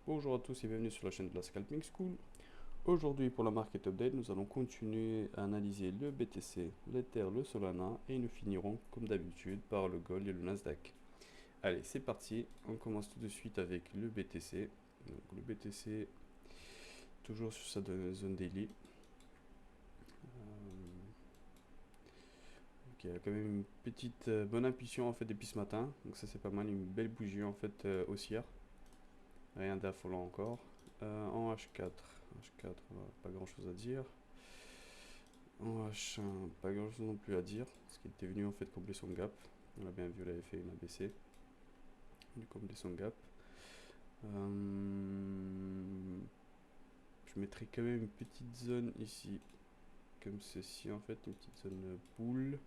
Bonjour à tous et bienvenue sur la chaîne de la Scalping School. Aujourd'hui pour la Market Update, nous allons continuer à analyser le BTC, l'Ether, le Solana et nous finirons comme d'habitude par le Gold et le Nasdaq. Allez, c'est parti, on commence tout de suite avec le BTC. Donc, le BTC, toujours sur sa zone daily. Il y a quand même une petite bonne intuition en fait depuis ce matin, donc ça c'est pas mal, une belle bougie en fait haussière. Rien d'affolant encore. En H4, pas grand chose à dire. En H1, pas grand chose non plus à dire, parce qu'il était venu en fait combler son gap. On l'a bien vu, il avait fait une ABC. Il a comblé son gap. Je mettrai quand même une petite zone ici, comme ceci en fait, une petite zone boule.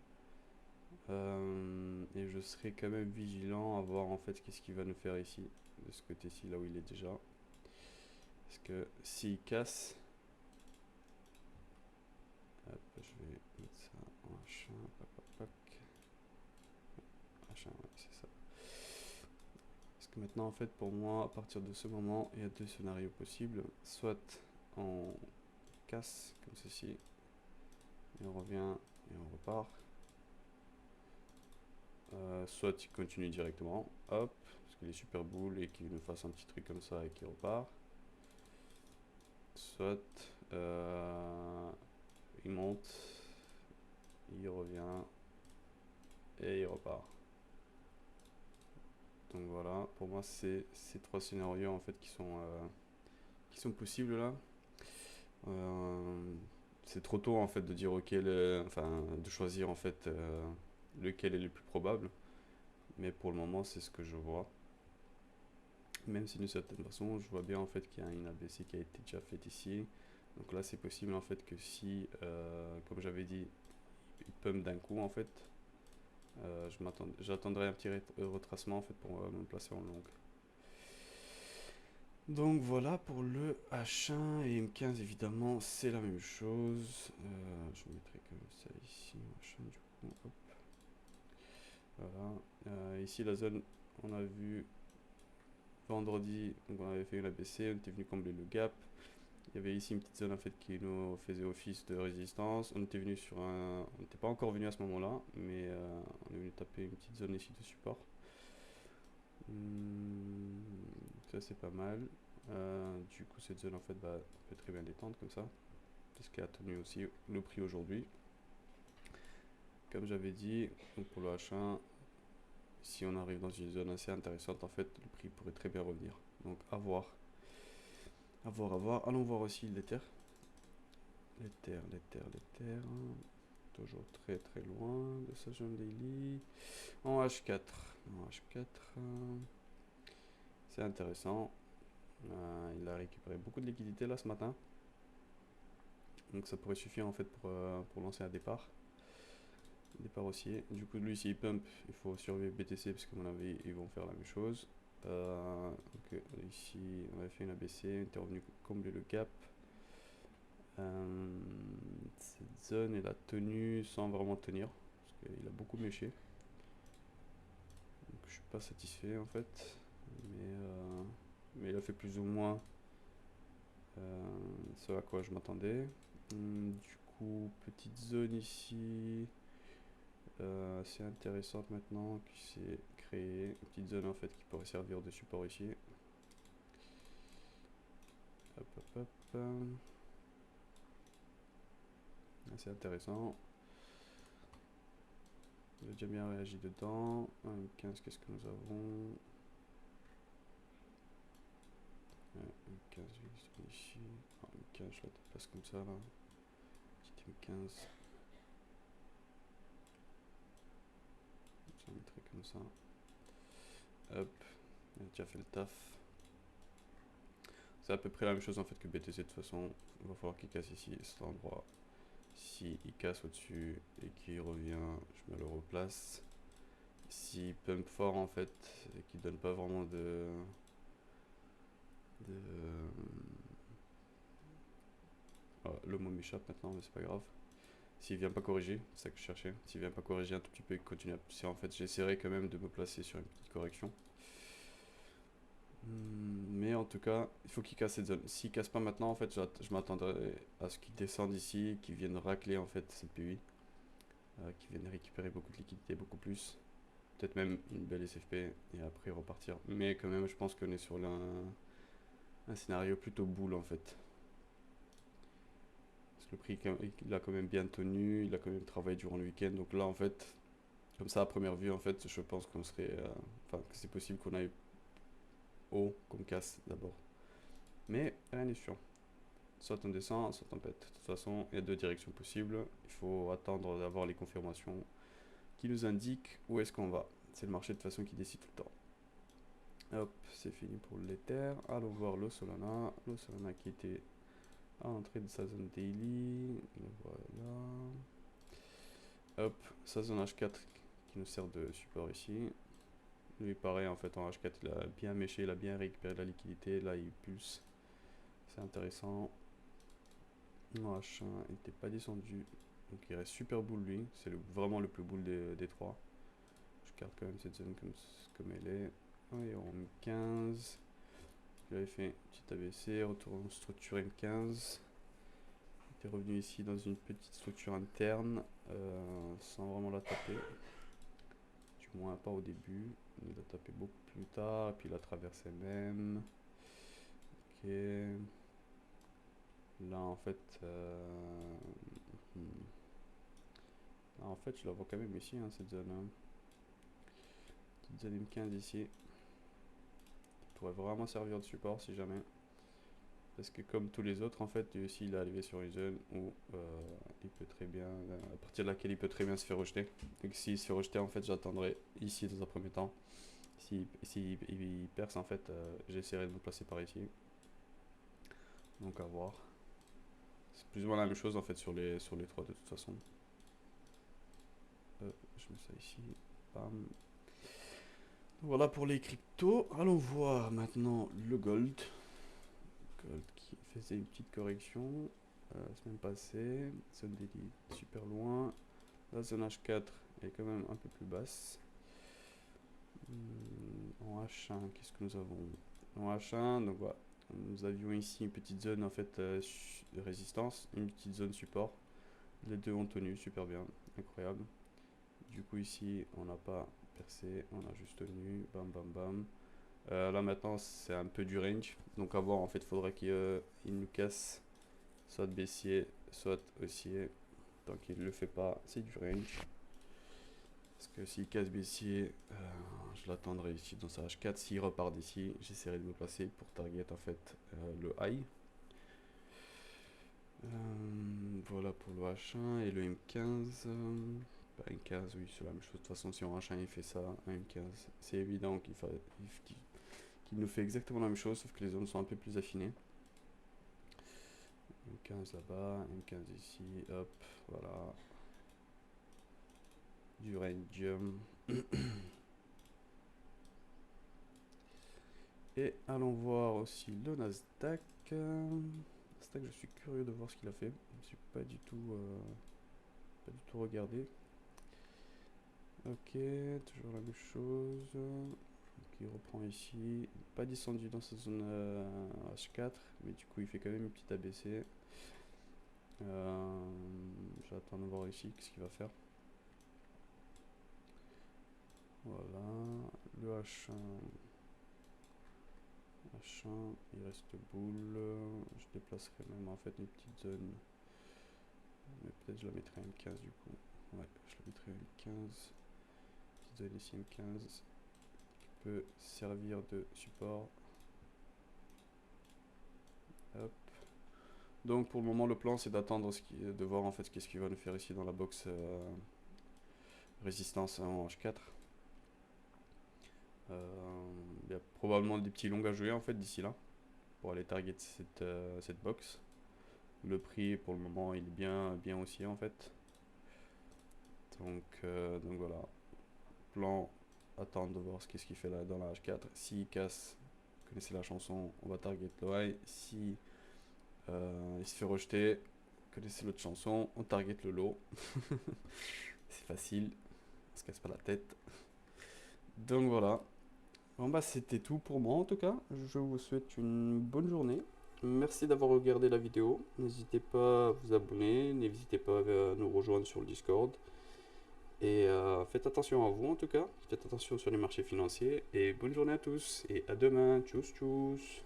Et je serai quand même vigilant à voir en fait qu'est-ce qu'il va nous faire ici, de ce côté-ci, là où il est déjà. Parce que s'il casse, hop, je vais mettre ça en H1, H1, ouais, c'est ça. Parce que maintenant, en fait, pour moi, à partir de ce moment, il y a deux scénarios possibles. Soit on casse comme ceci, et on revient et on repart. Soit il continue directement, hop, parce qu'il est super boule et qu'il nous fasse un petit truc comme ça et qu'il repart. Soit il monte, il revient et il repart. Donc voilà, pour moi c'est ces trois scénarios en fait qui sont possibles là. C'est trop tôt en fait de dire enfin de choisir en fait lequel est le plus probable. Mais pour le moment c'est ce que je vois. Même si d'une certaine façon je vois bien en fait qu'il y a une ABC qui a été déjà faite ici. Donc là c'est possible en fait que si, comme j'avais dit, il pump d'un coup en fait, j'attendrai un petit retracement en fait pour me placer en longue. Donc voilà pour le H1 et M15 évidemment c'est la même chose. Je mettrai comme ça ici, H1 du coup, hop. Voilà. Ici la zone, on a vu vendredi, donc on avait fait une ABC, on était venu combler le gap. Il y avait ici une petite zone en fait qui nous faisait office de résistance. On était venu sur un, on n'était pas encore venu à ce moment-là, mais on est venu taper une petite zone ici de support. Ça c'est pas mal. Du coup cette zone en fait peut très bien détendre comme ça. C'est ce qui a tenu aussi le prix aujourd'hui. Comme j'avais dit, donc pour le H1, si on arrive dans une zone assez intéressante, en fait, le prix pourrait très bien revenir. Donc à voir. À voir, à voir. Allons voir aussi l'Ether. L'Ether. Toujours très très loin de sa zone daily. En H4. En H4. C'est intéressant. Il a récupéré beaucoup de liquidités là ce matin. Donc ça pourrait suffire en fait pour lancer un départ. Départ haussier. Du coup, lui, s'il pump, il faut surveiller BTC parce qu'à mon avis, ils vont faire la même chose. Donc, ici, on avait fait une ABC, on était revenu combler le gap. Cette zone, elle a tenu sans vraiment tenir parce qu'il a beaucoup méché. Donc, je suis pas satisfait en fait, mais il a fait plus ou moins ce à quoi je m'attendais. Du coup, petite zone ici. C'est intéressante maintenant qui s'est créée une petite zone en fait qui pourrait servir de support ici. Hop hop hop. C'est intéressant. J'ai déjà bien réagi dedans. 15, qu'est-ce que nous avons? 15 ici. 15, je la place comme ça là. Petit M15. Je la mettrai comme ça. Hop. Il a déjà fait le taf. C'est à peu près la même chose en fait que BTC de toute façon. Il va falloir qu'il casse ici, cet endroit. Si il casse au-dessus et qu'il revient, je me le replace. Si pump fort en fait et qu'il donne pas vraiment de le mot m'échappe maintenant, mais c'est pas grave. S'il vient pas corriger, c'est ça que je cherchais. S'il vient pas corriger un tout petit peu et continue à pousser, en fait, j'essaierai quand même de me placer sur une petite correction. Mais en tout cas, il faut qu'il casse cette zone. S'il casse pas maintenant, en fait, je m'attendrai à ce qu'il descende ici, qu'il vienne racler en fait cette PI, qu'il vienne récupérer beaucoup de liquidité, beaucoup plus. Peut-être même une belle SFP et après repartir. Mais quand même, je pense qu'on est sur un scénario plutôt boule en fait. Parce que le prix, il a quand même bien tenu, il a quand même travaillé durant le week-end. Donc là, en fait, comme ça, à première vue, en fait, je pense qu'on serait. Enfin, que c'est possible qu'on aille haut, qu'on casse d'abord. Mais rien n'est sûr. Soit on descend, soit on pète. De toute façon, il y a deux directions possibles. Il faut attendre d'avoir les confirmations qui nous indiquent où est-ce qu'on va. C'est le marché de toute façon qui décide tout le temps. Hop, c'est fini pour l'Ether. Allons voir le Solana. Le Solana qui était à l'entrée de sa zone daily. Le voilà. Hop, sa zone H4 qui nous sert de support ici. Lui, pareil, en fait, en H4, il a bien méché, il a bien récupéré de la liquidité. Là, il pulse. C'est intéressant. En H1, il n'était pas descendu. Donc, il reste super bull, lui. C'est vraiment le plus bull des trois. Je garde quand même cette zone comme elle est. Et on M15. J'avais fait une petite ABC, retour en structure M15. Il est revenu ici dans une petite structure interne, sans vraiment la taper. Du moins pas au début. Il l'a tapé beaucoup plus tard, et puis il a traversé même. Ok. Là en fait, là, en fait je la vois quand même ici, hein, cette zone. Hein. Petite zone M15 ici. Qui pourrait vraiment servir de support si jamais. Parce que comme tous les autres, en fait, lui aussi, il est arrivé sur une zone où il peut très bien, à partir de laquelle il peut très bien se faire rejeter. Donc s'il se fait rejeter, en fait, j'attendrai ici dans un premier temps. Si il perce, en fait, j'essaierai de me placer par ici. Donc à voir. C'est plus ou moins la même chose, en fait, sur les trois, de toute façon. Je mets ça ici. Bam. Voilà pour les cryptos. Allons voir maintenant le gold. Gold qui faisait une petite correction. La semaine passée, zone daily super loin. La zone H4 est quand même un peu plus basse. En H1, qu'est-ce que nous avons? En H1, donc voilà, nous avions ici une petite zone en fait de résistance, une petite zone support. Les deux ont tenu super bien, incroyable. Du coup ici, on n'a pas percé, on a juste tenu, bam bam bam. Là maintenant, c'est un peu du range, donc à voir en fait, il faudra qu'il nous casse soit baissier, soit haussier. Tant qu'il ne le fait pas, c'est du range. Parce que s'il casse baissier, je l'attendrai ici dans sa H4. S'il repart d'ici, j'essaierai de me placer pour target en fait le high. Voilà pour le H1 et le M15. Bah, M15, oui, c'est la même chose. De toute façon, si en H1 il fait ça, un M15, c'est évident qu'il nous fait exactement la même chose, sauf que les zones sont un peu plus affinées. M15 là-bas, M15 ici, hop, voilà. Du range. Et allons voir aussi le Nasdaq. Nasdaq, je suis curieux de voir ce qu'il a fait. Je ne suis pas du tout regardé. Ok, toujours la même chose. Donc il reprend ici. Pas descendu dans sa zone H4, mais du coup il fait quand même une petite ABC. J'attends de voir ici qu'est-ce qu'il va faire. Voilà, le H1. Machin, il reste boule. Je déplacerai même en fait une petite zone. Mais peut-être je la mettrai M15 du coup. Ouais, je la mettrai M15. Petite zone ici M15. Qui peut servir de support. Hop. Donc pour le moment le plan c'est d'attendre de voir en fait qu'est-ce qu'il va nous faire ici dans la box résistance en H4. Il y a probablement des petits longs à jouer en fait d'ici là. Pour aller target cette box. Le prix pour le moment il est bien haussier en fait. Donc voilà. Plan, attendre de voir qu'est-ce qu'il fait là dans la H4. S'il casse, vous connaissez la chanson, on va target le high. Si il se fait rejeter, vous connaissez l'autre chanson, on target le low. C'est facile, on se casse pas la tête. Donc voilà. Bon bah c'était tout pour moi en tout cas. Je vous souhaite une bonne journée. Merci d'avoir regardé la vidéo. N'hésitez pas à vous abonner, n'hésitez pas à nous rejoindre sur le Discord. Et faites attention à vous en tout cas. Faites attention sur les marchés financiers. Et bonne journée à tous. Et à demain. Tchuss tchuss.